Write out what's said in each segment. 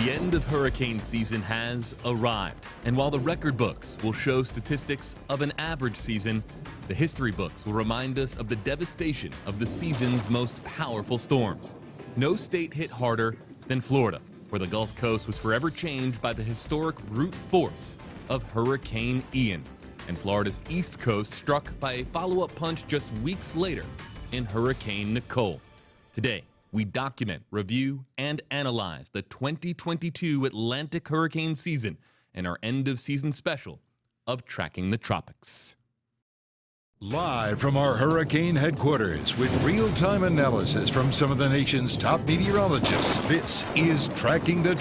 The end of hurricane season has arrived, and while the record books will show statistics of an average season, the history books will remind us of the devastation of the season's most powerful storms. No state hit harder than Florida, where the Gulf Coast was forever changed by the historic brute force of Hurricane Ian, and Florida's East Coast struck by a follow-up punch just weeks later in Hurricane Nicole. Today, we document, review, and analyze the 2022 Atlantic hurricane season and our end-of-season special of Tracking the Tropics. Live from our hurricane headquarters with real-time analysis from some of the nation's top meteorologists, this is Tracking the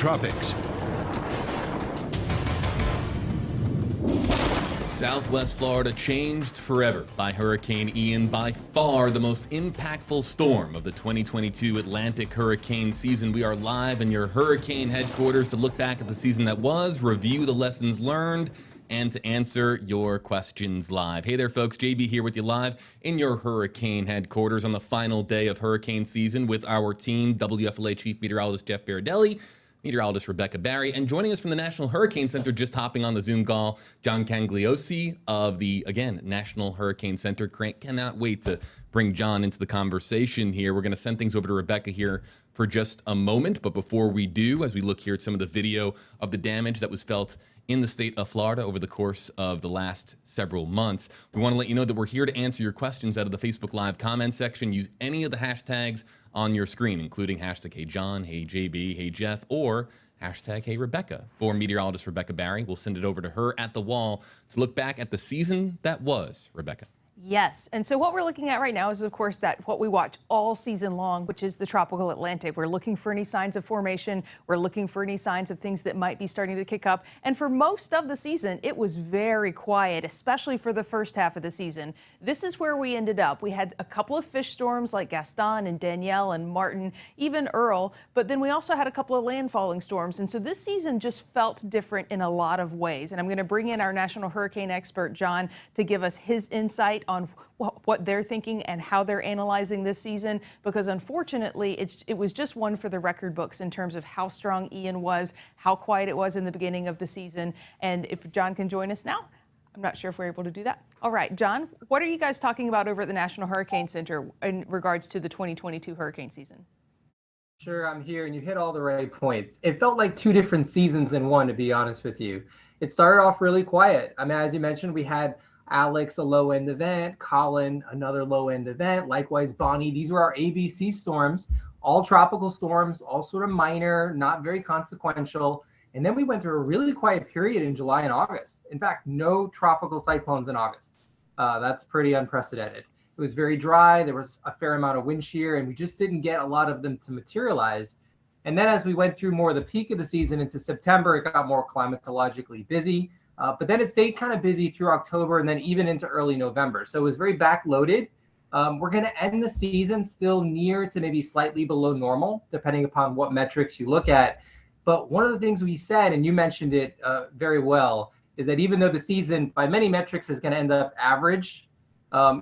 Southwest Florida changed forever by Hurricane Ian, by far the most impactful storm of the 2022 Atlantic hurricane season. We are live in your hurricane headquarters to look back at the season that was, review the lessons learned, and to answer your questions live. Hey there, folks. JB here with you live in your hurricane headquarters on the final day of hurricane season with our team, WFLA Chief Meteorologist Berardelli, Meteorologist Rebecca Barry, and joining us from the National Hurricane Center, just hopping on the Zoom call, John Cangialosi of the, again, National Hurricane Center. Cannot wait to bring John into the conversation here. We're going to send things over to Rebecca here for just a moment, but before we do, as we look here at some of the video of the damage that was felt in the state of Florida over the course of the last several months, we want to let you know that we're here to answer your questions out of the Facebook Live comment section. Use any of the hashtags on your screen, including hashtag Hey John, Hey JB, Hey Jeff, or hashtag Hey Rebecca. For meteorologist Rebecca Barry, we'll send it over to her at the wall to look back at the season that was. Rebecca. Yes, and so what we're looking at right now is, of course, that what we watch all season long, which is the tropical Atlantic. We're looking for any signs of formation. We're looking for any signs of things that might be starting to kick up. And for most of the season, it was very quiet, especially for the first half of the season. This is where we ended up. We had a couple of fish storms like Gaston and Danielle and Martin, even Earl, but then we also had a couple of landfalling storms. And so this season just felt different in a lot of ways. And I'm going to bring in our national hurricane expert, John, to give us his insight on what they're thinking and how they're analyzing this season, because unfortunately it was just one for the record books in terms of how strong Ian was, how quiet it was in the beginning of the season. And if John can join us now, I'm not sure if we're able to do that. All right, John, what are you guys talking about over at the National Hurricane Center in regards to the 2022 hurricane season? Sure, I'm here, and you hit all the right points. It felt like two different seasons in one, to be honest with you. It started off really quiet. I mean, as you mentioned, we had Alex, a low-end event, Colin, another low-end event, likewise Bonnie. These were our ABC storms, all tropical storms, all sort of minor, not very consequential. And then we went through a really quiet period in July and August. In fact, no tropical cyclones in August. That's pretty unprecedented. It was very dry. There was a fair amount of wind shear, and we just didn't get a lot of them to materialize. And then as we went through more of the peak of the season into September, it got more climatologically busy. But then it stayed kind of busy through October and then even into early November. So it was very backloaded. We're going to end the season still near to maybe slightly below normal, depending upon what metrics you look at. But one of the things we said, and you mentioned it very well, is that even though the season by many metrics is going to end up average,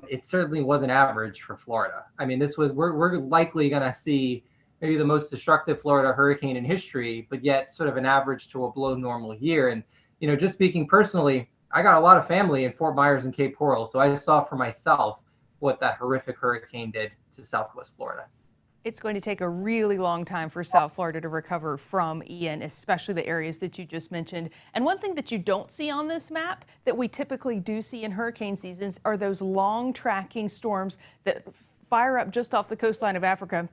it certainly wasn't average for Florida. I mean, we're likely going to see maybe the most destructive Florida hurricane in history, but yet sort of an average to a below normal year. And you know, just speaking personally, I got a lot of family in Fort Myers and Cape Coral, so I saw for myself what that horrific hurricane did to Southwest Florida. It's going to take a really long time for South Florida to recover from Ian, especially the areas that you just mentioned. And one thing that you don't see on this map that we typically do see in hurricane seasons are those long tracking storms that fire up just off the coastline of Africa.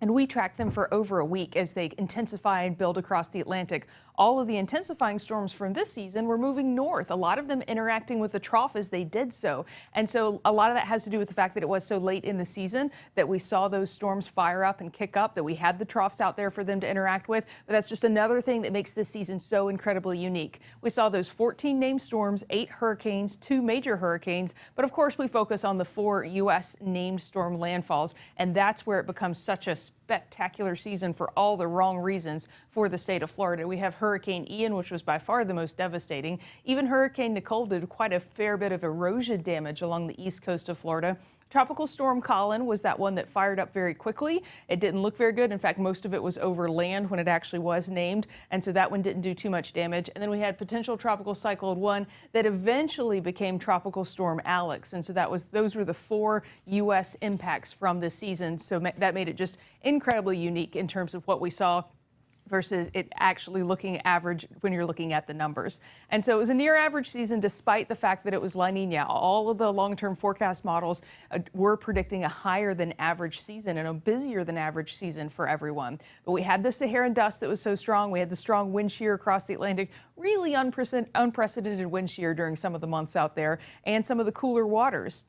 And we track them for over a week as they intensify and build across the Atlantic. All of the intensifying storms from this season were moving north, a lot of them interacting with the trough as they did so. And so a lot of that has to do with the fact that it was so late in the season that we saw those storms fire up and kick up, that we had the troughs out there for them to interact with. But that's just another thing that makes this season so incredibly unique. We saw those 14 named storms, 8 hurricanes, 2 major hurricanes, but of course we focus on the 4 U.S. named storm landfalls, and that's where it becomes such a spectacular season for all the wrong reasons for the state of Florida. We have Hurricane Ian, which was by far the most devastating. Even Hurricane Nicole did quite a fair bit of erosion damage along the east coast of Florida. Tropical Storm Colin was that one that fired up very quickly. It didn't look very good. In fact, most of it was over land when it actually was named, and so that one didn't do too much damage. And then we had potential Tropical Cyclone 1 that eventually became Tropical Storm Alex, and so those were the 4 U.S. impacts from this season. So that made it just incredibly unique in terms of what we saw versus it actually looking average when you're looking at the numbers. And so it was a near average season despite the fact that it was La Nina. All of the long-term forecast models were predicting a higher than average season and a busier than average season for everyone. But we had the Saharan dust that was so strong. We had the strong wind shear across the Atlantic, really unprecedented wind shear during some of the months out there, and some of the cooler waters.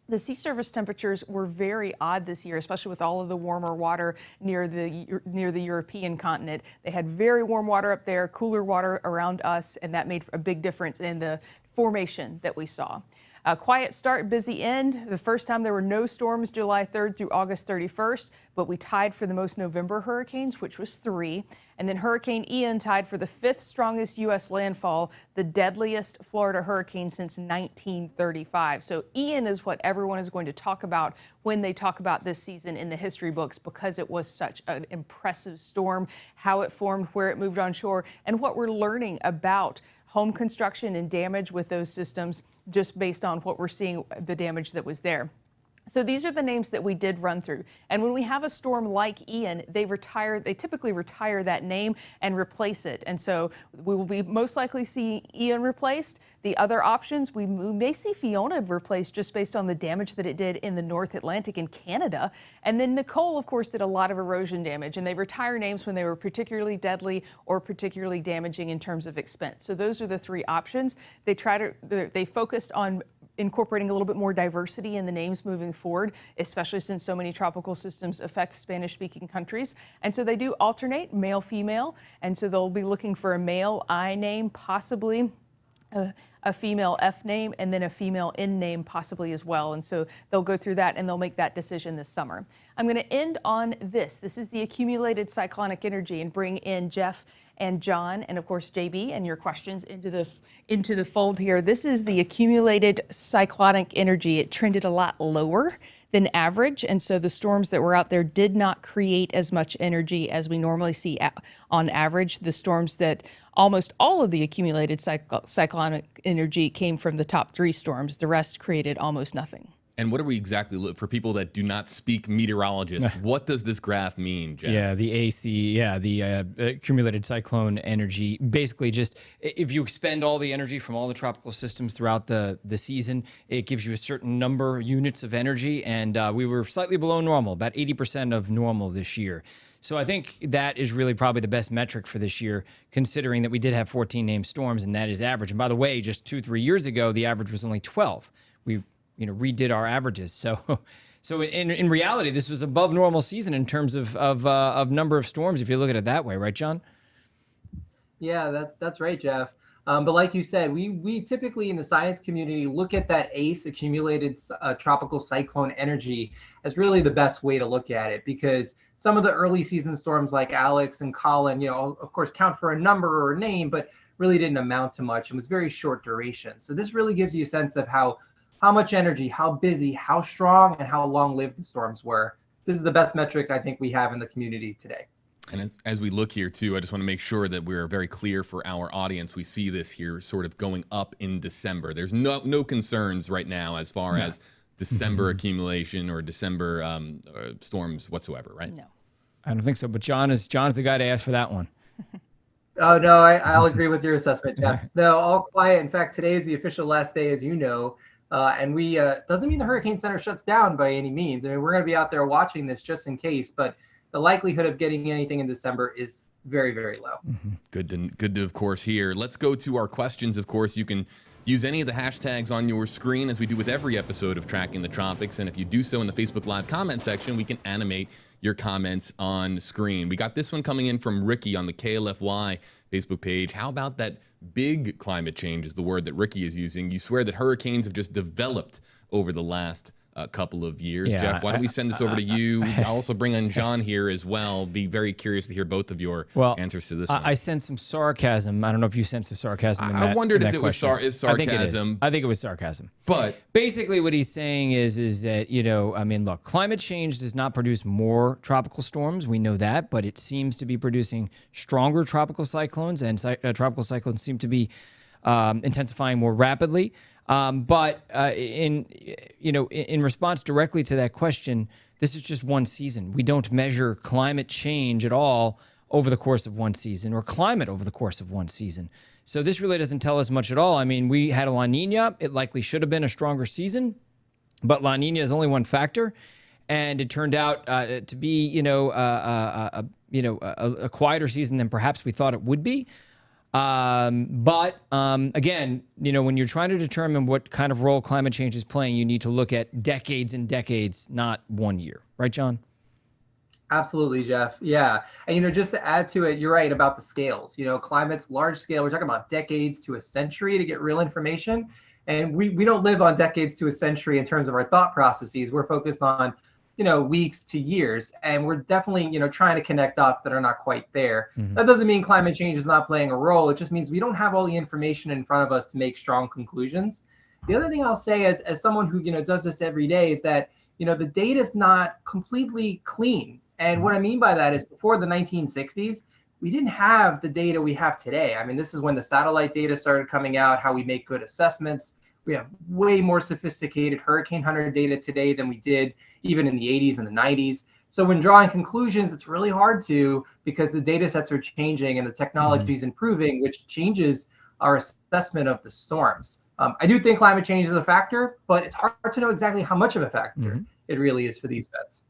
The sea surface temperatures were very odd this year, especially with all of the warmer water near the European continent. They had very warm water up there, cooler water around us, and that made a big difference in the formation that we saw. A quiet start, busy end. The first time there were no storms July 3rd through August 31st, but we tied for the most November hurricanes, which was 3. And then Hurricane Ian tied for the 5th strongest U.S. landfall, the deadliest Florida hurricane since 1935. So Ian is what everyone is going to talk about when they talk about this season in the history books, because it was such an impressive storm, how it formed, where it moved on shore, and what we're learning about home construction and damage with those systems just based on what we're seeing, the damage that was there. So these are the names that we did run through. And when we have a storm like Ian, they typically retire that name and replace it. And so we will be most likely see Ian replaced. The other options, we may see Fiona replaced just based on the damage that it did in the North Atlantic and Canada. And then Nicole, of course, did a lot of erosion damage, and they retire names when they were particularly deadly or particularly damaging in terms of expense. So those are the 3 options. They focused on incorporating a little bit more diversity in the names moving forward, especially since so many tropical systems affect Spanish-speaking countries. And so they do alternate male, female. And so they'll be looking for a male I name, possibly a female F name, and then a female N name possibly as well. And so they'll go through that and they'll make that decision this summer. I'm going to end on this. This is the accumulated cyclonic energy, and bring in Jeff and John and of course JB and your questions into the fold here. This is the accumulated cyclonic energy. It trended a lot lower than average, and so the storms that were out there did not create as much energy as we normally see on average. The storms that almost all of the accumulated cyclonic energy came from the top 3 storms. The rest created almost nothing. And what are we exactly, for people that do not speak meteorologists, what does this graph mean, Jeff? Yeah, the AC, the accumulated cyclone energy. Basically just, if you expend all the energy from all the tropical systems throughout the season, it gives you a certain number units of energy, and we were slightly below normal, about 80% of normal this year. So I think that is really probably the best metric for this year, considering that we did have 14 named storms, and that is average. And by the way, just 2-3 years ago, the average was only 12. We redid our averages. So in reality, this was above normal season in terms of number of storms, if you look at it that way, right, John? Yeah, that's right, Jeff. But like you said, we typically in the science community look at that ACE, accumulated tropical cyclone energy, as really the best way to look at it, because some of the early season storms like Alex and Colin, of course, count for a number or a name, but really didn't amount to much and was very short duration. So this really gives you a sense of how much energy, how busy, how strong, and how long-lived the storms were. This is the best metric I think we have in the community today. And as we look here too, I just want to make sure that we're very clear for our audience. We see this here sort of going up in December. There's no concerns right now as far as December accumulation or December storms whatsoever, right? No. I don't think so, but John's the guy to ask for that one. Oh, no, I'll agree with your assessment, Jeff. No, all quiet. In fact, today is the official last day, as you know. And we doesn't mean the Hurricane Center shuts down by any means. I mean, we're going to be out there watching this just in case, but the likelihood of getting anything in December is very, very low. Good to, of course, hear. Let's go to our questions. Of course, you can use any of the hashtags on your screen, as we do with every episode of Tracking the Tropics. And if you do so in the Facebook Live comment section, we can animate your comments on screen. We got this one coming in from Ricky on the KLFY Facebook page. How about that big climate change is the word that Ricky is using? You swear that hurricanes have just developed over the last couple of years. Yeah, Jeff, why don't we send this over to you? I'll also bring on John here as well. Be very curious to hear both of your answers to this one. I sense some sarcasm. I don't know if you sense the sarcasm in that. I wondered if it was sarcasm. I think it was sarcasm. But basically what he's saying is that, I mean, look, climate change does not produce more tropical storms. We know that, but it seems to be producing stronger tropical cyclones, and tropical cyclones seem to be intensifying more rapidly. But in response directly to that question, this is just one season. We don't measure climate change at all over the course of one season, or climate over the course of one season. So this really doesn't tell us much at all. I mean, we had a La Nina. It likely should have been a stronger season, but La Nina is only one factor, and it turned out to be a quieter season than perhaps we thought it would be. But again, when you're trying to determine what kind of role climate change is playing, you need to look at decades and decades, not 1 year. Right, John? Absolutely, Jeff. Yeah. And, just to add to it, you're right about the scales. Climate's large scale. We're talking about decades to a century to get real information. And we don't live on decades to a century in terms of our thought processes. We're focused on weeks to years. And we're definitely, trying to connect dots that are not quite there. Mm-hmm. That doesn't mean climate change is not playing a role. It just means we don't have all the information in front of us to make strong conclusions. The other thing I'll say as someone who, does this every day is that, the data is not completely clean. And what I mean by that is before the 1960s, we didn't have the data we have today. I mean, this is when the satellite data started coming out, how we make good assessments. We have way more sophisticated hurricane hunter data today than we did even in the 80s and the 90s. So when drawing conclusions, it's really hard to, because the data sets are changing and the technology is improving, which changes our assessment of the storms. I do think climate change is a factor, but it's hard to know exactly how much of a factor it really is for these events.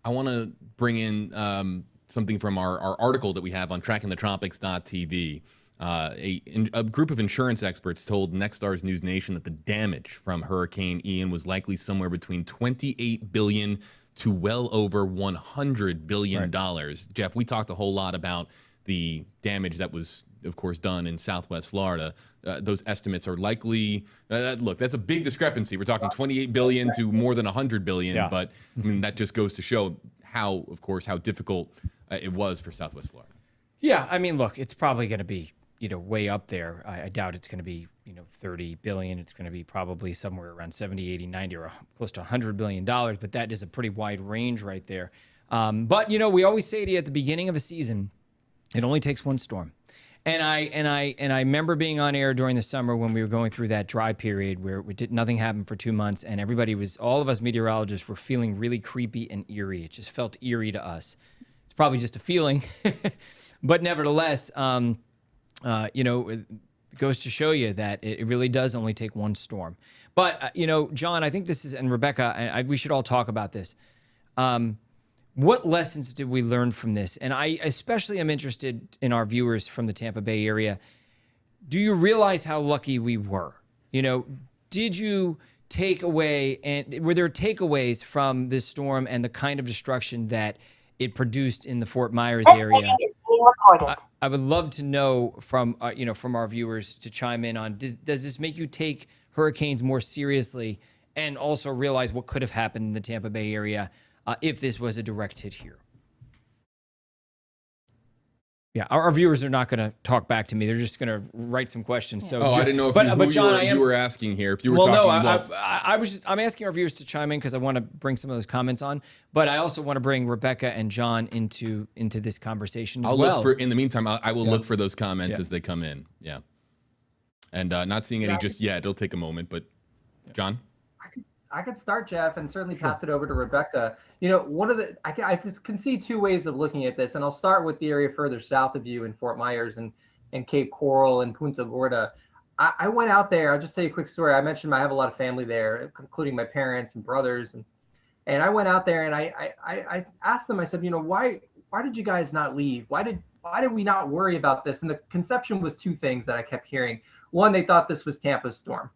I want to bring in something from our article that we have on trackingthetropics.tv. A group of insurance experts told Nexstar's News Nation that the damage from Hurricane Ian was likely somewhere between $28 billion to well over $100 billion. Right. Jeff, we talked a whole lot about the damage that was, of course, done in Southwest Florida. Those estimates are likely, look, that's a big discrepancy. We're talking 28 billion to more than 100 billion, but I mean, that just goes to show how difficult it was for Southwest Florida. Yeah, I mean, look, it's probably going to be, way up there. I doubt it's going to be, 30 billion. It's going to be probably somewhere around 70, 80, 90, or close to $100 billion, but that is a pretty wide range right there. But, we always say to you at the beginning of a season, it only takes one storm. And I remember being on air during the summer when we were going through that dry period where nothing happened for 2 months, and all of us meteorologists were feeling really creepy and eerie. It just felt eerie to us. It's probably just a feeling, but nevertheless, it goes to show you that it really does only take one storm. But John, I think this is, and Rebecca, we should all talk about this. What lessons did we learn from this? And I especially am interested in our viewers from the Tampa Bay area. Do you realize how lucky we were? Did you take away, and were there takeaways from this storm and the kind of destruction that it produced in the Fort Myers area? I would love to know from our viewers to chime in on, does this make you take hurricanes more seriously and also realize what could have happened in the Tampa Bay area if this was a direct hit here? Yeah, our viewers are not going to talk back to me. They're just going to write some questions. So, I didn't know if you were asking here. If you were I'm asking our viewers to chime in because I want to bring some of those comments on. But I also want to bring Rebecca and John into this conversation as well. In the meantime, I will look for those comments as they come in. Yeah, and not seeing any just yet. It'll take a moment, but John. I could start, Jeff, and certainly pass it over to Rebecca. I can see two ways of looking at this, and I'll start with the area further south of you in Fort Myers and Cape Coral and Punta Gorda. I went out there. I'll just tell you a quick story. I mentioned I have a lot of family there, including my parents and brothers, and I went out there and I asked them. I said, why did you guys not leave? Why did we not worry about this? And the conception was two things that I kept hearing. One, they thought this was Tampa's storm.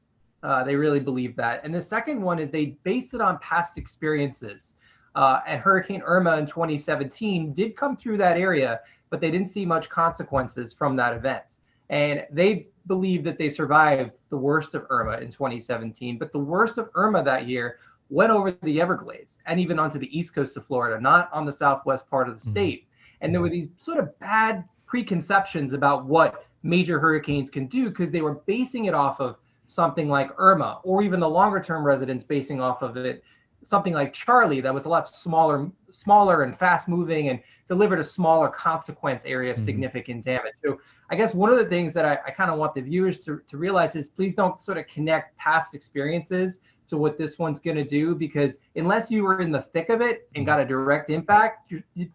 They really believe that. And the second one is they based it on past experiences. And Hurricane Irma in 2017 did come through that area, but they didn't see much consequences from that event. And they believe that they survived the worst of Irma in 2017. But the worst of Irma that year went over the Everglades and even onto the east coast of Florida, not on the southwest part of the state. And there were these sort of bad preconceptions about what major hurricanes can do because they were basing it off of something like Irma, or even the longer term residents basing off of it something like Charlie that was a lot smaller and fast moving and delivered a smaller consequence area of significant damage. So I guess one of the things that I kind of want the viewers to realize is please don't sort of connect past experiences to what this one's going to do, because unless you were in the thick of it and got a direct impact,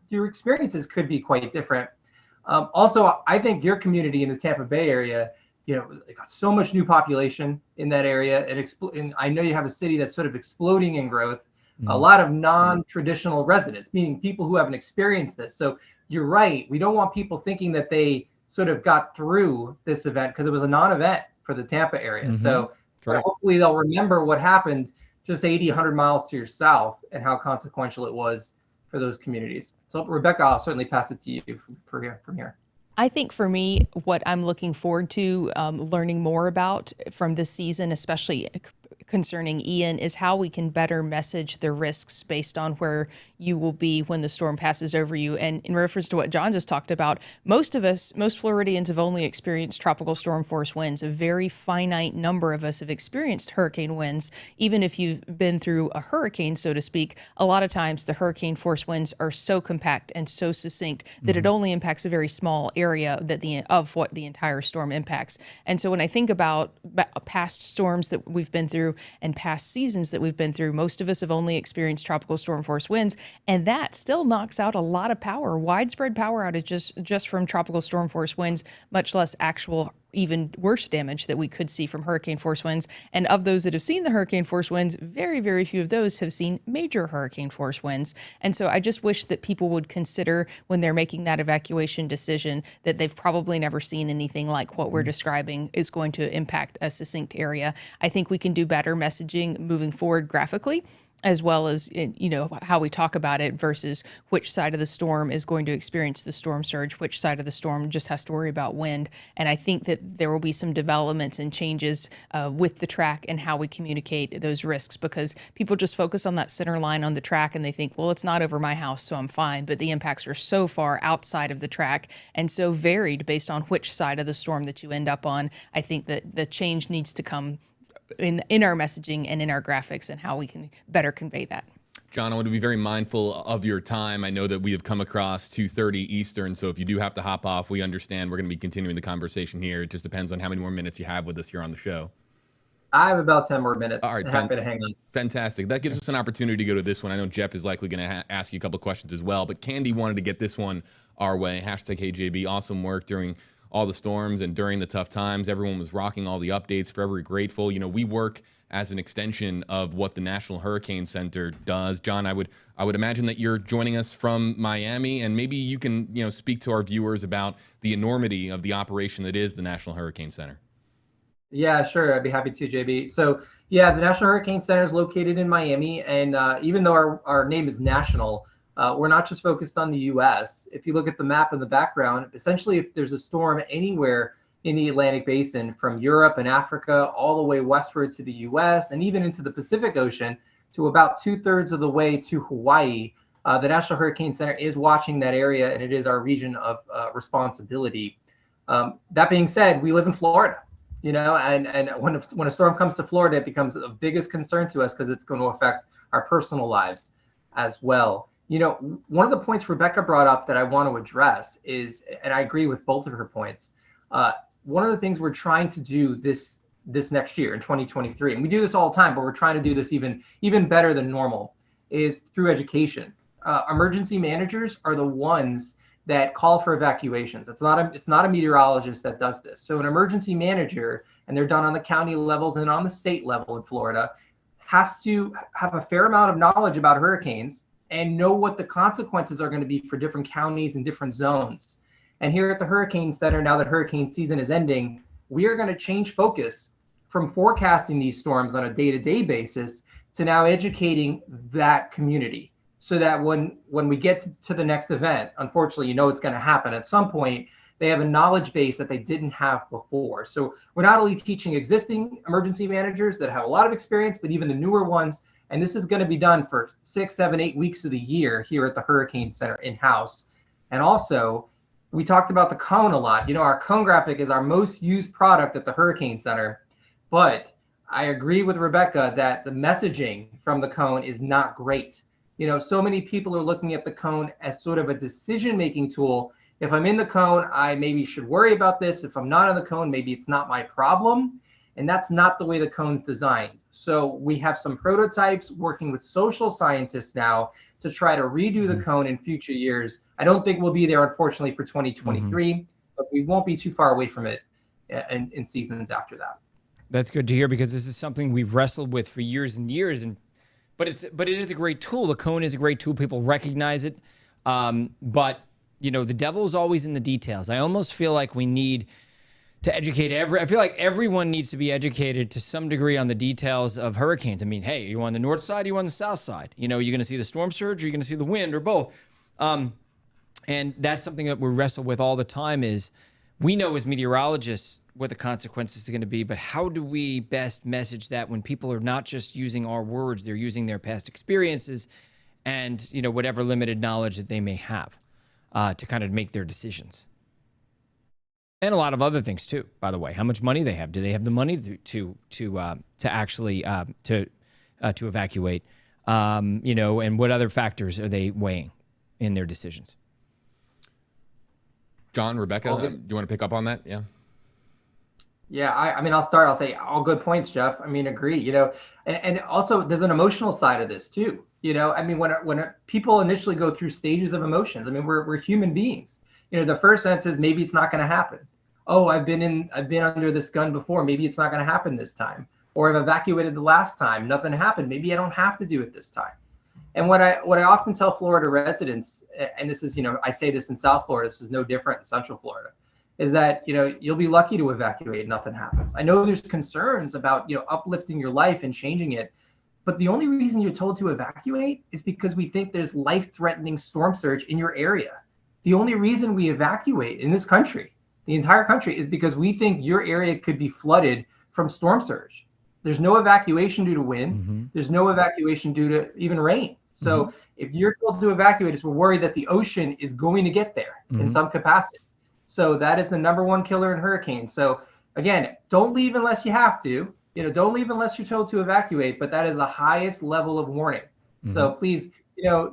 your experiences could be quite different. Also, I think your community in the Tampa Bay area, you know, got so much new population in that area, and I know you have a city that's sort of exploding in growth, a lot of non-traditional residents, meaning people who haven't experienced this. So you're right, we don't want people thinking that they sort of got through this event because it was a non-event for the Tampa area. So hopefully they'll remember what happened just 80, 100 miles to your south and how consequential it was for those communities. So Rebecca, I'll certainly pass it to you from here. I think for me, what I'm looking forward to learning more about from this season, especially concerning Ian, is how we can better message the risks based on where you will be when the storm passes over you. And in reference to what John just talked about, most Floridians have only experienced tropical storm force winds. A very finite number of us have experienced hurricane winds. Even if you've been through a hurricane, so to speak, a lot of times the hurricane force winds are so compact and so succinct that it only impacts a very small area of what the entire storm impacts. And so when I think about past storms that we've been through and past seasons that we've been through, most of us have only experienced tropical storm force winds, and that still knocks out a lot of power, widespread power outages just from tropical storm force winds, much less actual even worse damage that we could see from hurricane force winds. And of those that have seen the hurricane force winds, very, very few of those have seen major hurricane force winds. And so I just wish that people would consider when they're making that evacuation decision that they've probably never seen anything like what we're describing is going to impact a succinct area. I think we can do better messaging moving forward graphically, as well as, you know, how we talk about it versus which side of the storm is going to experience the storm surge, which side of the storm just has to worry about wind. And I think that there will be some developments and changes with the track and how we communicate those risks, because people just focus on that center line on the track and they think, well, it's not over my house, so I'm fine. But the impacts are so far outside of the track and so varied based on which side of the storm that you end up on. I think that the change needs to come in our messaging and in our graphics and how we can better convey that. John, I want to be very mindful of your time. I know that we have come across 2:30 Eastern, so if you do have to hop off, we understand. We're going to be continuing the conversation here. It just depends on how many more minutes you have with us here on the show. I have about 10 more minutes. All right, happy to hang on. Fantastic. That gives us an opportunity to go to this one. I know Jeff is likely going to ask you a couple questions as well, but Candy wanted to get this one our way. #HeyJB, awesome work during all the storms and during the tough times. Everyone was rocking all the updates. Forever grateful. You know, we work as an extension of what the National Hurricane Center does. John, I would imagine that you're joining us from Miami, and maybe you can, you know, speak to our viewers about the enormity of the operation that is the National Hurricane Center. Yeah, sure. I'd be happy to, JB. So yeah, the National Hurricane Center is located in Miami, and even though our name is national, we're not just focused on the U.S. If you look at the map in the background, essentially if there's a storm anywhere in the Atlantic Basin from Europe and Africa all the way westward to the U.S. and even into the Pacific Ocean to about 2/3 of the way to Hawaii, the National Hurricane Center is watching that area, and it is our region of responsibility. That being said, we live in Florida, you know, and when a storm comes to Florida, it becomes the biggest concern to us because it's going to affect our personal lives as well. You know, one of the points Rebecca brought up that I want to address is, and I agree with both of her points, one of the things we're trying to do this next year in 2023, and we do this all the time, but we're trying to do this even better than normal, is through education. Emergency managers are the ones that call for evacuations. It's not a meteorologist that does this. So an emergency manager, and they're done on the county levels and on the state level in Florida, has to have a fair amount of knowledge about hurricanes and know what the consequences are going to be for different counties and different zones. And here at the Hurricane Center, now that hurricane season is ending, we are going to change focus from forecasting these storms on a day-to-day basis to now educating that community, so that when we get to the next event, unfortunately, you know it's going to happen at some point, they have a knowledge base that they didn't have before. So we're not only teaching existing emergency managers that have a lot of experience, but even the newer ones And this is going to be done for 6, 7, 8 weeks of the year here at the Hurricane Center in-house. And also, we talked about the cone a lot. Our cone graphic is our most used product at the Hurricane Center. But I agree with Rebecca that the messaging from the cone is not great. So many people are looking at the cone as sort of a decision-making tool. If I'm in the cone, I maybe should worry about this. If I'm not in the cone, maybe it's not my problem. And that's not the way the cone's designed. So we have some prototypes working with social scientists now to try to redo the cone in future years. I don't think we'll be there, unfortunately, for 2023, but we won't be too far away from it in seasons after that. That's good to hear, because this is something we've wrestled with for years and years. But it is a great tool. The cone is a great tool. People recognize it. But the devil's always in the details. I almost feel like we need to educate I feel like everyone needs to be educated to some degree on the details of hurricanes. I mean, hey, you on the north side, you on the south side? You're going to see the storm surge, or you're going to see the wind, or both. And that's something that we wrestle with all the time. Is we know as meteorologists what the consequences are going to be, but how do we best message that when people are not just using our words, they're using their past experiences and whatever limited knowledge that they may have to kind of make their decisions. And a lot of other things too, by the way. How much money they have? Do they have the money to actually to evacuate? And what other factors are they weighing in their decisions? John, Rebecca, do you want to pick up on that? Yeah. Yeah, I mean, I'll start. I'll say all good points, Jeff. I mean, agree. And also there's an emotional side of this too. I mean, when people initially go through stages of emotions, I mean, we're human beings. The first sense is maybe it's not going to happen. Oh, I've been under this gun before. Maybe it's not going to happen this time. Or I've evacuated the last time. Nothing happened. Maybe I don't have to do it this time. And what I often tell Florida residents, and this is, I say this in South Florida, this is no different in Central Florida, is that, you'll be lucky to evacuate. Nothing happens. I know there's concerns about, uplifting your life and changing it. But the only reason you're told to evacuate is because we think there's life-threatening storm surge in your area. The only reason we evacuate in this country, the entire country, is because we think your area could be flooded from storm surge. There's no evacuation due to wind. There's no evacuation due to even rain. So if you're told to evacuate, it's we're worried that the ocean is going to get there in some capacity. So that is the #1 killer in hurricanes. So again, don't leave unless you have to. Don't leave unless you're told to evacuate, but that is the highest level of warning. So please,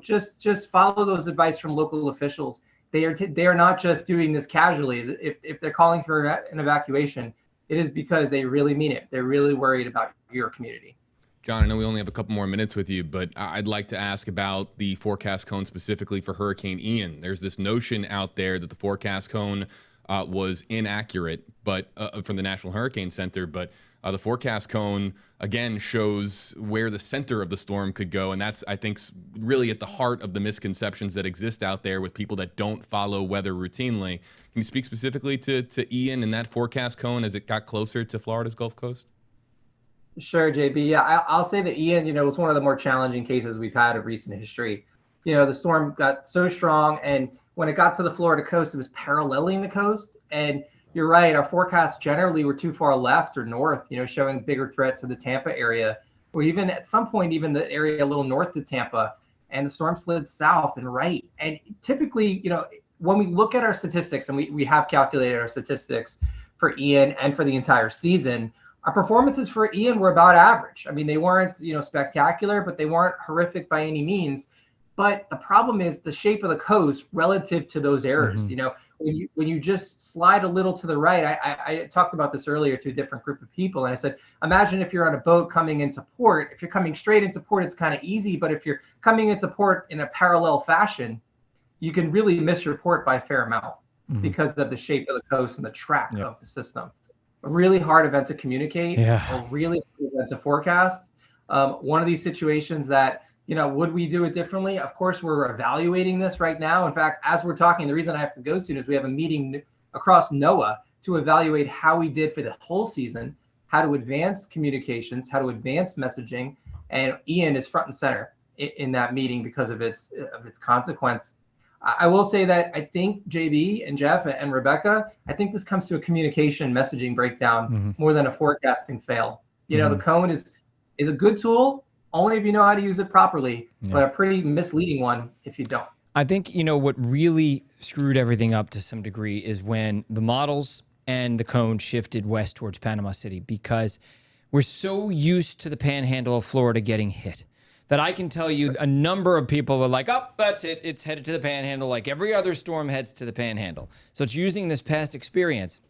just follow those advice from local officials. They are not just doing this casually. If they're calling for an evacuation, it is because they really mean it. They're really worried about your community. John, I know we only have a couple more minutes with you, but I'd like to ask about the forecast cone specifically for Hurricane Ian. There's this notion out there that the forecast cone was inaccurate, but from the National Hurricane Center, but the forecast cone, again, shows where the center of the storm could go. And that's, I think, really at the heart of the misconceptions that exist out there with people that don't follow weather routinely. Can you speak specifically to Ian and that forecast cone as it got closer to Florida's Gulf Coast? Sure, JB. Yeah, I'll say that Ian, it's one of the more challenging cases we've had of recent history. The storm got so strong, and when it got to the Florida coast, it was paralleling the coast. And you're right, our forecasts generally were too far left or north, showing bigger threat to the Tampa area, or even at some point, even the area a little north of Tampa, and the storm slid south and right. And typically, when we look at our statistics, and we have calculated our statistics for Ian and for the entire season, our performances for Ian were about average. I mean, they weren't, spectacular, but they weren't horrific by any means. But the problem is the shape of the coast relative to those errors. When you just slide a little to the right, I talked about this earlier to a different group of people, and I said, imagine if you're on a boat coming into port. If you're coming straight into port, it's kind of easy, but if you're coming into port in a parallel fashion, you can really miss your port by a fair amount because of the shape of the coast and the track of the system. A really hard event to communicate, a really hard event to forecast. One of these situations that, would we do it differently? Of course, we're evaluating this right now. In fact, as we're talking, the reason I have to go soon is we have a meeting across NOAA to evaluate how we did for the whole season, how to advance communications, how to advance messaging. And Ian is front and center in that meeting because of its consequence. I will say that I think JB and Jeff and Rebecca, I think this comes to a communication messaging breakdown more than a forecasting fail. The cone is a good tool. only if you know how to use it properly, but a pretty misleading one if you don't. I think, what really screwed everything up to some degree is when the models and the cone shifted west towards Panama City, because we're so used to the panhandle of Florida getting hit that I can tell you a number of people were like, oh, that's it. It's headed to the panhandle like every other storm heads to the panhandle. So it's using this past experience,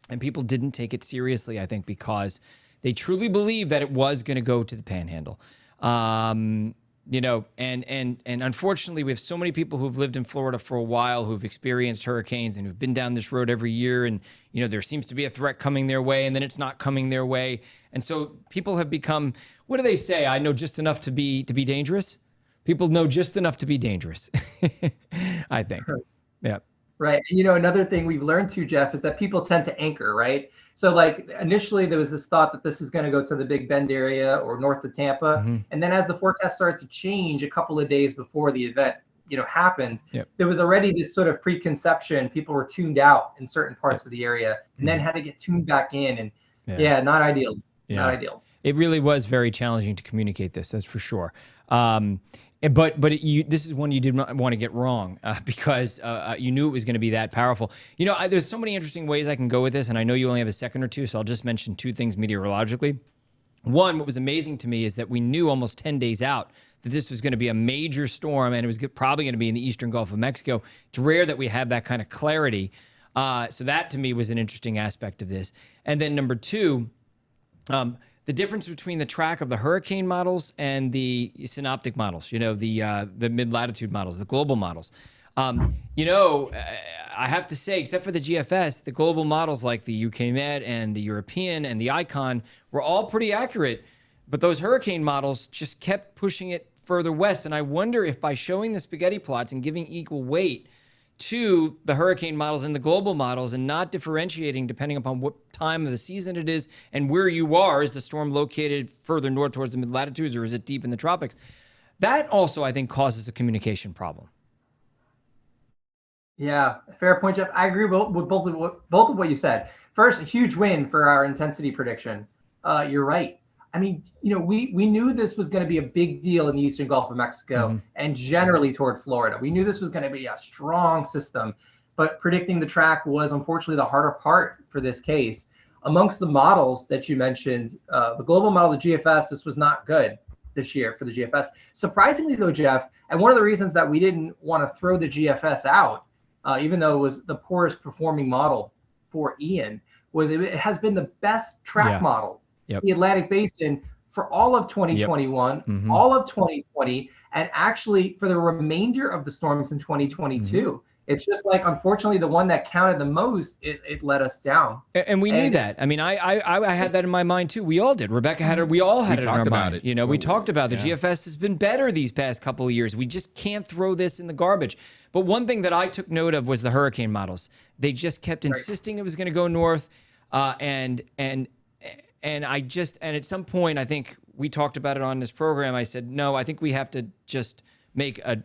and people didn't take it seriously, I think, because they truly believed that it was going to go to the panhandle. And unfortunately, we have so many people who've lived in Florida for a while, who've experienced hurricanes and who've been down this road every year. And, there seems to be a threat coming their way, and then it's not coming their way. And so people have become, what do they say? I know just enough to be dangerous. People know just enough to be dangerous, I think. Yeah. Right. And, another thing we've learned too, Jeff, is that people tend to anchor, right? So like initially there was this thought that this is going to go to the Big Bend area or north of Tampa. Mm-hmm. And then as the forecast started to change a couple of days before the event, happens, there was already this sort of preconception. People were tuned out in certain parts of the area and then had to get tuned back in. And not ideal. Not ideal. It really was very challenging to communicate this, that's for sure. But this is one you did not want to get wrong because you knew it was going to be that powerful. There's so many interesting ways I can go with this, and I know you only have a second or two, so I'll just mention two things meteorologically. One, what was amazing to me is that we knew almost 10 days out that this was going to be a major storm, and it was probably going to be in the eastern Gulf of Mexico. It's rare that we have that kind of clarity. So that, to me, was an interesting aspect of this. And then number two, the difference between the track of the hurricane models and the synoptic models, the mid-latitude models, the global models. I have to say, except for the GFS, the global models like the UK Met and the European and the ICON were all pretty accurate, but those hurricane models just kept pushing it further west. And I wonder if by showing the spaghetti plots and giving equal weight to the hurricane models and the global models and not differentiating depending upon what time of the season it is and where you are, is the storm located further north towards the mid-latitudes or is it deep in the tropics? That also, I think, causes a communication problem. Yeah, fair point, Jeff. I agree with both of what you said. First, a huge win for our intensity prediction. You're right. I mean, we knew this was going to be a big deal in the eastern Gulf of Mexico and generally toward Florida. We knew this was going to be a strong system, but predicting the track was unfortunately the harder part for this case. Amongst the models that you mentioned, the global model, the GFS, this was not good this year for the GFS. Surprisingly though, Jeff, and one of the reasons that we didn't want to throw the GFS out, even though it was the poorest performing model for Ian, was it has been the best track model. The Atlantic Basin for all of 2021, all of 2020, and actually for the remainder of the storms in 2022. It's just like, unfortunately, the one that counted the most, it let us down. And we knew that. I mean, I had that in my mind too. We all did. Rebecca had it. We all had it in our mind. We talked about the GFS has been better these past couple of years. We just can't throw this in the garbage. But one thing that I took note of was the hurricane models. They just kept insisting it was going to go north, and at some point, I think we talked about it on this program. I said, no, I think we have to just make a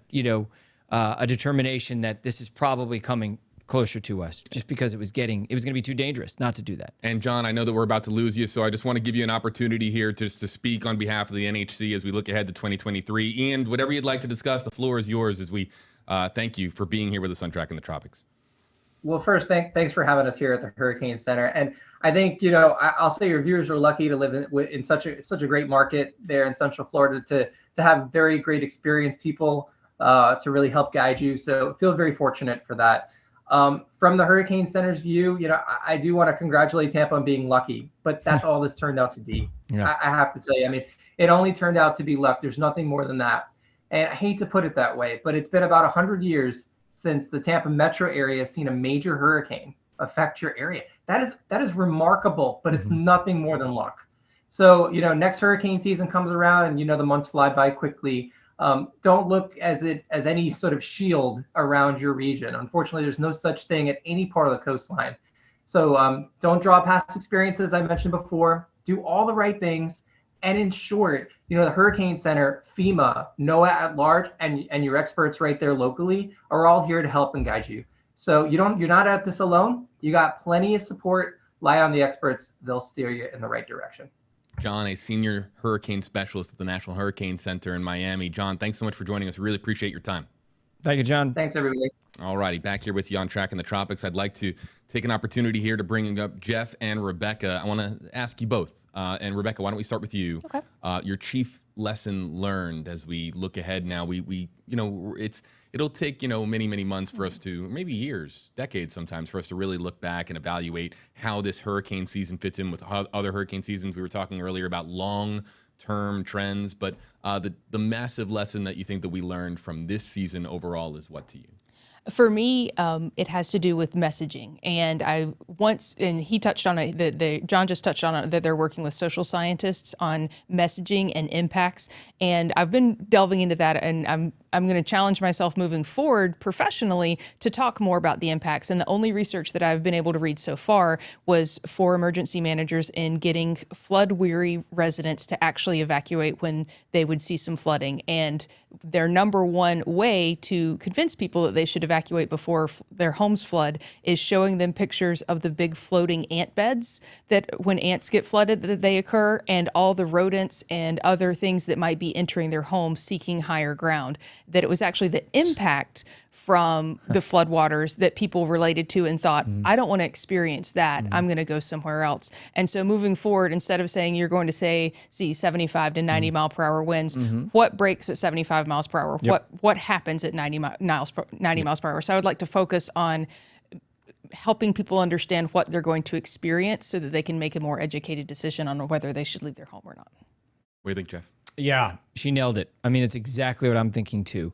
determination that this is probably coming closer to us, just because it was going to be too dangerous not to do that. And John, I know that we're about to lose you, so I just want to give you an opportunity here to speak on behalf of the NHC as we look ahead to 2023. And whatever you'd like to discuss, the floor is yours as we thank you for being here with us on Tracking the Tropics. Well, first, thanks for having us here at the Hurricane Center. And I think, I'll say your viewers are lucky to live in such a great market there in Central Florida to have very great experienced people to really help guide you. So feel very fortunate for that. From the Hurricane Center's view, I do want to congratulate Tampa on being lucky, but that's all this turned out to be. I have to tell you, I mean, it only turned out to be luck. There's nothing more than that. And I hate to put it that way, but it's been about 100 years since the Tampa metro area has seen a major hurricane affect your area. That is remarkable, but it's nothing more than luck. So, next hurricane season comes around and, the months fly by quickly. Don't look as any sort of shield around your region. Unfortunately, there's no such thing at any part of the coastline. So don't draw past experiences I mentioned before. Do all the right things. And in short, the Hurricane Center, FEMA, NOAA at large, and your experts right there locally are all here to help and guide you. So you're not at this alone. You got plenty of support. Rely on the experts. They'll steer you in the right direction. John, a senior hurricane specialist at the National Hurricane Center in Miami. John, thanks so much for joining us. Really appreciate your time. Thank you, John. Thanks, everybody. All righty, back here with you on Tracking the Tropics. I'd like to take an opportunity here to bring up Jeff and Rebecca. I want to ask you both. And Rebecca, why don't we start with you? Okay. Your chief lesson learned as we look ahead now. It'll take, many months for us to, maybe years, decades sometimes, for us to really look back and evaluate how this hurricane season fits in with other hurricane seasons. We were talking earlier about long-term trends, but the massive lesson that you think that we learned from this season overall is what to you? For me, it has to do with messaging. And he touched on it, John just touched on it, that they're working with social scientists on messaging and impacts. And I've been delving into that, and I'm going to challenge myself moving forward professionally to talk more about the impacts. And the only research that I've been able to read so far was for emergency managers in getting flood-weary residents to actually evacuate when they would see some flooding. And their number one way to convince people that they should evacuate before their homes flood is showing them pictures of the big floating ant beds that when ants get flooded that they occur, and all the rodents and other things that might be entering their homes seeking higher ground. That it was actually the impact from the floodwaters that people related to and thought, I don't want to experience that. I'm going to go somewhere else. And so moving forward, instead of saying you're going to see 75 to 90 mile per hour winds, what breaks at 75 miles per hour? Yep. What happens at 90 miles per hour? So I would like to focus on helping people understand what they're going to experience so that they can make a more educated decision on whether they should leave their home or not. What do you think, Jeff? Yeah, she nailed it. I mean, it's exactly what I'm thinking too.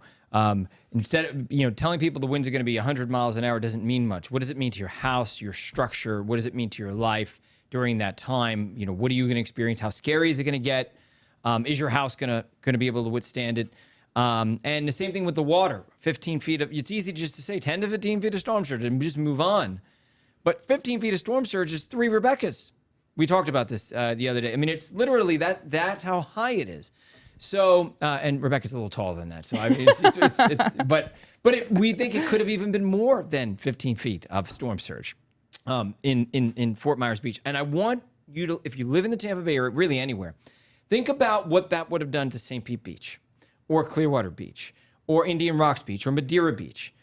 Instead of, telling people the winds are going to be 100 miles an hour doesn't mean much. What does it mean to your house, your structure? What does it mean to your life during that time? What are you going to experience? How scary is it going to get? Is your house going to be able to withstand it? And the same thing with the water. 15 feet of, it's easy just to say 10 to 15 feet of storm surge and just move on. But 15 feet of storm surge is 3 Rebeccas. We talked about this the other day. I mean, it's literally that's how high it is. So, and Rebecca's a little taller than that. So, I mean, we think it could have even been more than 15 feet of storm surge in Fort Myers Beach. And I want you to, if you live in the Tampa Bay area, really anywhere, think about what that would have done to St. Pete Beach or Clearwater Beach or Indian Rocks Beach or Madeira Beach,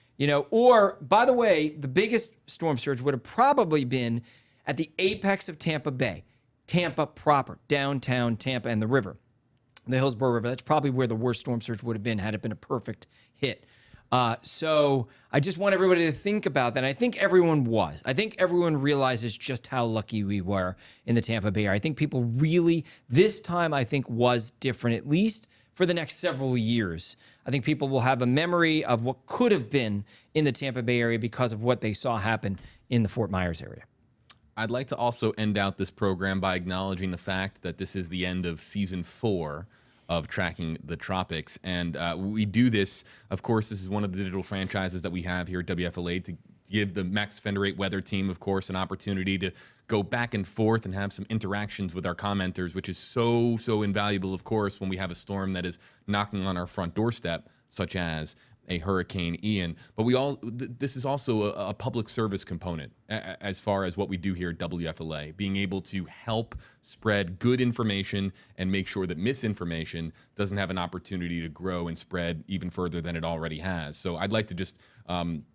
or by the way, the biggest storm surge would have probably been at the apex of Tampa Bay, Tampa proper, downtown Tampa and the river, the Hillsborough River. That's probably where the worst storm surge would have been had it been a perfect hit. So I just want everybody to think about that. And I think everyone was. I think everyone realizes just how lucky we were in the Tampa Bay area. I think people really, this time I think was different, at least for the next several years. I think people will have a memory of what could have been in the Tampa Bay area because of what they saw happen in the Fort Myers area. I'd like to also end out this program by acknowledging the fact that this is the end of season 4 of Tracking the Tropics. And we do this, of course, this is one of the digital franchises that we have here at WFLA to give the Max Defender 8 weather team, of course, an opportunity to go back and forth and have some interactions with our commenters, which is so invaluable, of course, when we have a storm that is knocking on our front doorstep, such as a Hurricane Ian. But this is also a public service component as far as what we do here at WFLA, being able to help spread good information and make sure that misinformation doesn't have an opportunity to grow and spread even further than it already has. So I'd like to just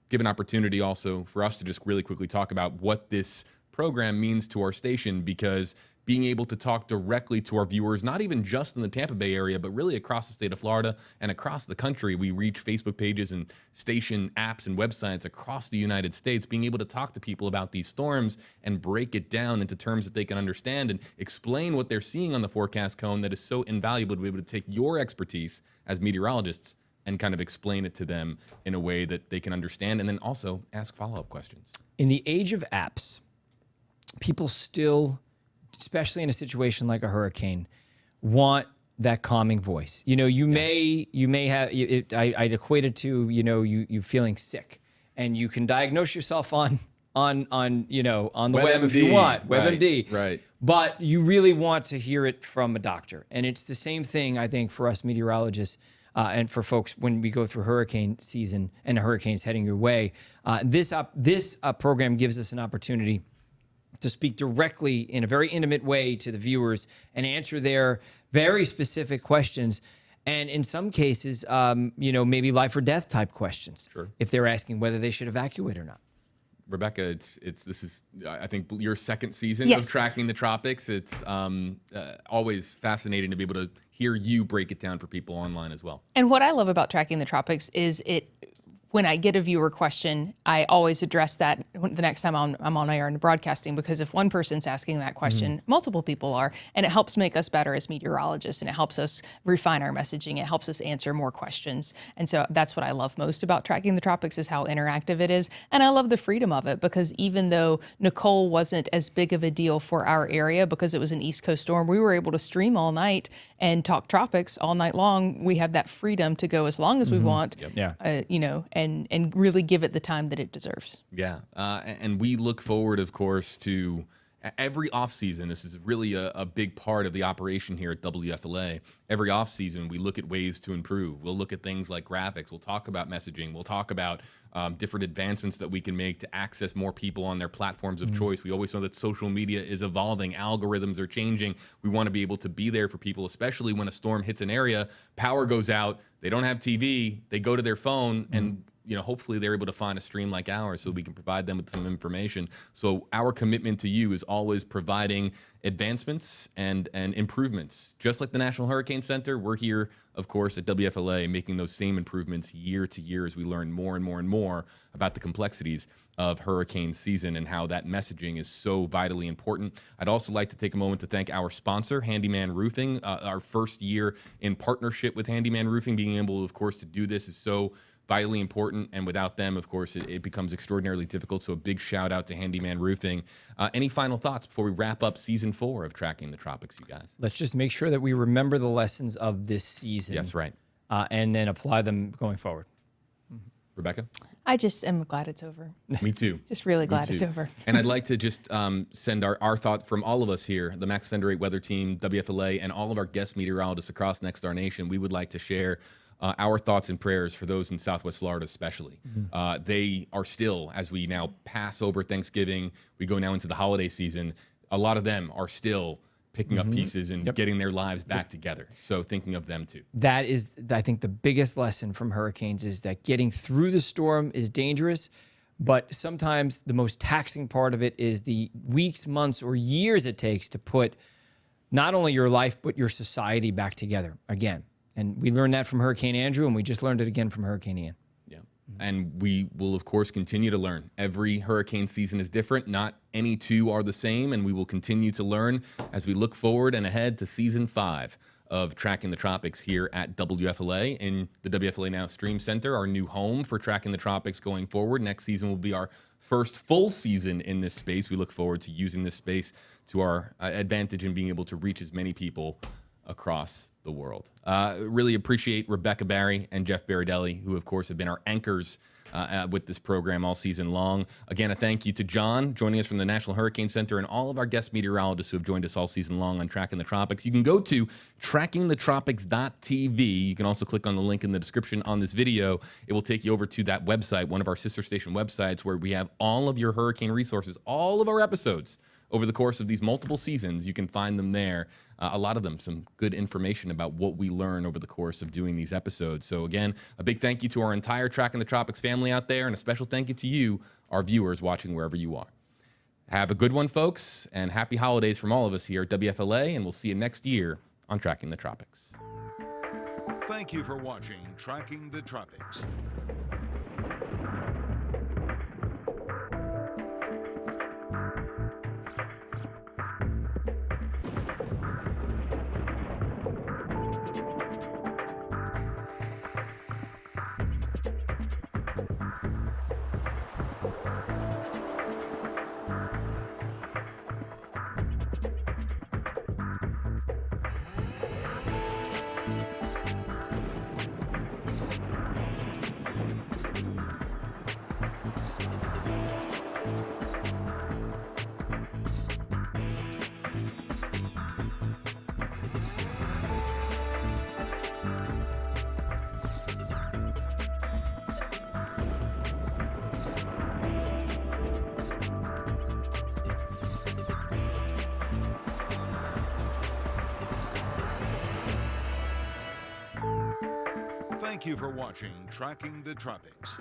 give an opportunity also for us to just really quickly talk about what this program means to our station, because being able to talk directly to our viewers, not even just in the Tampa Bay area, but really across the state of Florida and across the country. We reach Facebook pages and station apps and websites across the United States, being able to talk to people about these storms and break it down into terms that they can understand and explain what they're seeing on the forecast cone. That is so invaluable to be able to take your expertise as meteorologists and kind of explain it to them in a way that they can understand, and then also ask follow-up questions. In the age of apps, people still, especially in a situation like a hurricane, want that calming voice. You may have, I'd equate it to, you feeling sick, and you can diagnose yourself on the web if you want, WebMD. Right. But you really want to hear it from a doctor. And it's the same thing, I think, for us meteorologists and for folks when we go through hurricane season and a hurricane's heading your way. This program gives us an opportunity to speak directly in a very intimate way to the viewers and answer their very specific questions. And in some cases, maybe life or death type questions. Sure. If they're asking whether they should evacuate or not. Rebecca, this is I think your second season Yes. of Tracking the Tropics. It's always fascinating to be able to hear you break it down for people online as well. And what I love about Tracking the Tropics is when I get a viewer question, I always address that the next time I'm on air and broadcasting, because if one person's asking that question, multiple people are, and it helps make us better as meteorologists, and it helps us refine our messaging. It helps us answer more questions. And so that's what I love most about Tracking the Tropics, is how interactive it is. And I love the freedom of it, because even though Nicole wasn't as big of a deal for our area because it was an East Coast storm, we were able to stream all night and talk tropics all night long. We have that freedom to go as long as we want, and really give it the time that it deserves. Yeah, and we look forward, of course, to every offseason. This is really a big part of the operation here at WFLA. Every offseason, we look at ways to improve. We'll look at things like graphics. We'll talk about messaging. We'll talk about different advancements that we can make to access more people on their platforms of choice. We always know that social media is evolving. Algorithms are changing. We want to be able to be there for people, especially when a storm hits an area, power goes out, they don't have TV, they go to their phone, and hopefully they're able to find a stream like ours so we can provide them with some information. So our commitment to you is always providing advancements and improvements. Just like the National Hurricane Center, we're here, of course, at WFLA making those same improvements year to year as we learn more and more and more about the complexities of hurricane season and how that messaging is so vitally important. I'd also like to take a moment to thank our sponsor, Handyman Roofing. Our first year in partnership with Handyman Roofing, being able, of course, to do this is so vitally important, and without them, of course, it becomes extraordinarily difficult. So a big shout out to Handyman Roofing. Any final thoughts before we wrap up season 4 of Tracking the Tropics, you guys? Let's just make sure that we remember the lessons of this season. Yes, right. And then apply them going forward. Rebecca? I just am glad it's over. Me too. Just really glad Me it's too. over. And I'd like to just send our thought from all of us here, the Max Fender 8 Weather Team, WFLA, and all of our guest meteorologists across Nexstar Nation. We would like to share our thoughts and prayers for those in Southwest Florida especially. They are still, as we now pass over Thanksgiving, we go now into the holiday season, a lot of them are still picking up pieces and getting their lives back together. So thinking of them too. That is, I think, the biggest lesson from hurricanes is that getting through the storm is dangerous, but sometimes the most taxing part of it is the weeks, months, or years it takes to put not only your life, but your society back together again. And we learned that from Hurricane Andrew, and we just learned it again from Hurricane Ian. Yeah. And we will, of course, continue to learn. Every hurricane season is different. Not any two are the same, and we will continue to learn as we look forward and ahead to season 5 of Tracking the Tropics here at WFLA in the WFLA Now Stream Center, our new home for Tracking the Tropics going forward. Next season will be our first full season in this space. We look forward to using this space to our advantage and being able to reach as many people across the world. Really appreciate Rebecca Barry and Jeff Berardelli, who of course have been our anchors with this program all season long. Again, a thank you to John joining us from the National Hurricane Center and all of our guest meteorologists who have joined us all season long on Tracking the Tropics. You can go to trackingthetropics.tv. You can also click on the link in the description on this video. It will take you over to that website, one of our sister station websites, where we have all of your hurricane resources, all of our episodes over the course of these multiple seasons. You can find them there. A lot of them, some good information about what we learn over the course of doing these episodes. So again, a big thank you to our entire Tracking the Tropics family out there, and a special thank you to you, our viewers watching wherever you are. Have a good one, folks, and happy holidays from all of us here at WFLA, and we'll see you next year on Tracking the Tropics. Thank you for watching Tracking the Tropics. Thank you for watching Tracking the Tropics.